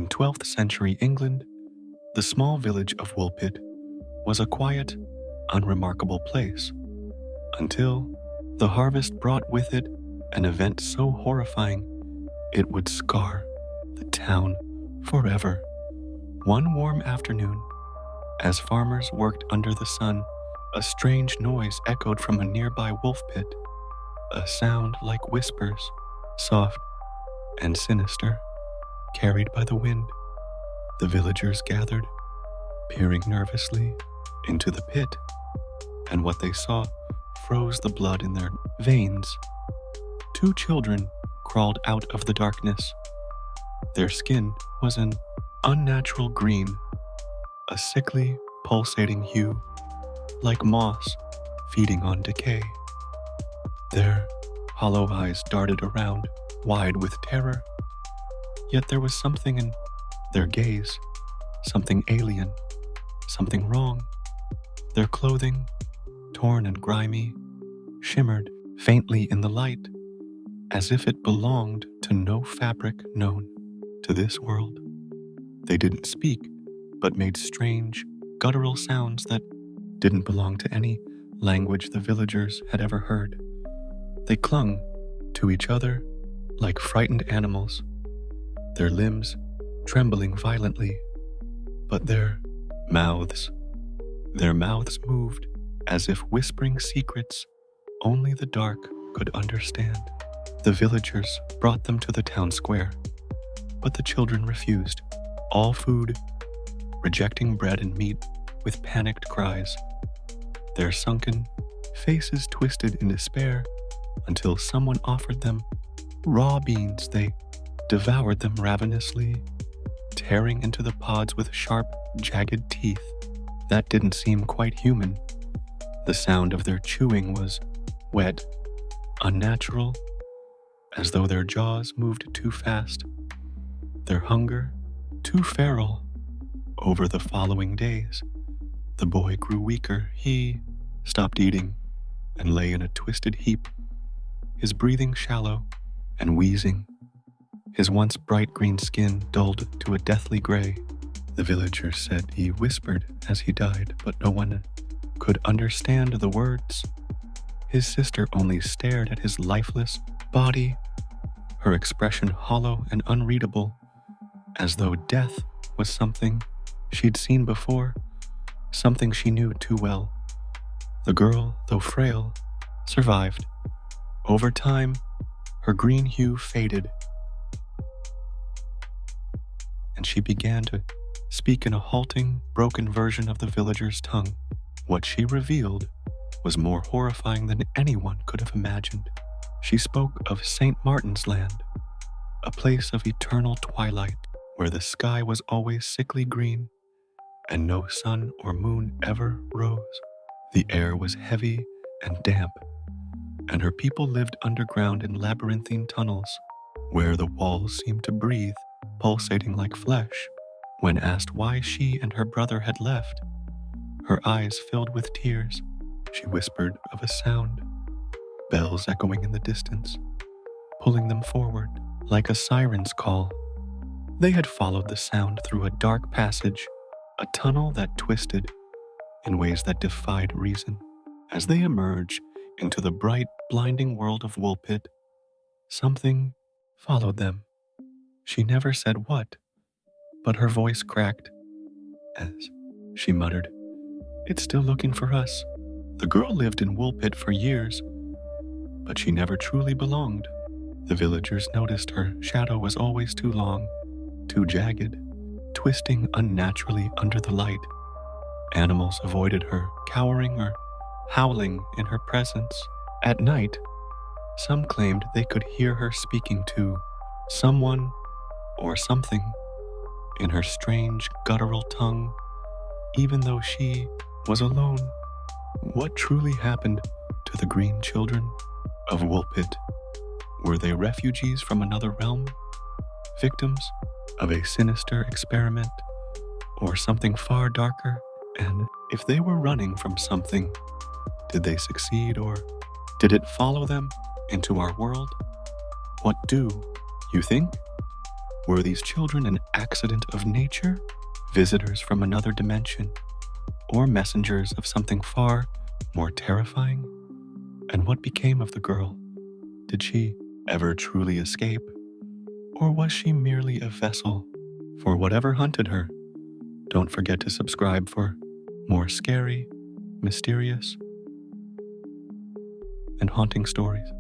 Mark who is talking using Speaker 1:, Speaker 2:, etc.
Speaker 1: In 12th century England, the small village of Woolpit was a quiet, unremarkable place until the harvest brought with it an event so horrifying it would scar the town forever. One warm afternoon, as farmers worked under the sun, a strange noise echoed from a nearby wolf pit, a sound like whispers, soft and sinister, carried by the wind. The villagers gathered, peering nervously into the pit, and what they saw froze the blood in their veins. Two children crawled out of the darkness. Their skin was an unnatural green, a sickly, pulsating hue, like moss feeding on decay. Their hollow eyes darted around, wide with terror. Yet there was something in their gaze, something alien, something wrong. Their clothing, torn and grimy, shimmered faintly in the light, as if it belonged to no fabric known to this world. They didn't speak, but made strange, guttural sounds that didn't belong to any language the villagers had ever heard. They clung to each other like frightened animals, their limbs trembling violently, but their mouths moved as if whispering secrets only the dark could understand. The villagers brought them to the town square, but the children refused all food, rejecting bread and meat with panicked cries. Their sunken faces twisted in despair until someone offered them raw beans. They devoured them ravenously, tearing into the pods with sharp, jagged teeth that didn't seem quite human. The sound of their chewing was wet, unnatural, as though their jaws moved too fast, their hunger too feral. Over the following days, the boy grew weaker. He stopped eating and lay in a twisted heap, his breathing shallow and wheezing, his once bright green skin dulled to a deathly gray. The villagers said he whispered as he died, but no one could understand the words. His sister only stared at his lifeless body, her expression hollow and unreadable, as though death was something she'd seen before, something she knew too well. The girl, though frail, survived. Over time, her green hue faded, and she began to speak in a halting, broken version of the villager's tongue. What she revealed was more horrifying than anyone could have imagined. She spoke of St. Martin's Land, a place of eternal twilight where the sky was always sickly green and no sun or moon ever rose. The air was heavy and damp, and her people lived underground in labyrinthine tunnels where the walls seemed to breathe, pulsating like flesh. When asked why she and her brother had left, her eyes filled with tears. She whispered of a sound, bells echoing in the distance, pulling them forward like a siren's call. They had followed the sound through a dark passage, a tunnel that twisted in ways that defied reason. As they emerged into the bright, blinding world of Woolpit, something followed them. She never said what, but her voice cracked as she muttered, "It's still looking for us." The girl lived in Woolpit for years, but she never truly belonged. The villagers noticed her shadow was always too long, too jagged, twisting unnaturally under the light. Animals avoided her, cowering or howling in her presence. At night, some claimed they could hear her speaking to someone or something in her strange, guttural tongue, even though she was alone. What truly happened to the Green Children of Woolpit? Were they refugees from another realm, victims of a sinister experiment, or something far darker? And if they were running from something, did they succeed, or did it follow them into our world? What do you think? Were these children an accident of nature, visitors from another dimension, or messengers of something far more terrifying? And what became of the girl? Did she ever truly escape? Or was she merely a vessel for whatever hunted her? Don't forget to subscribe for more scary, mysterious, and haunting stories.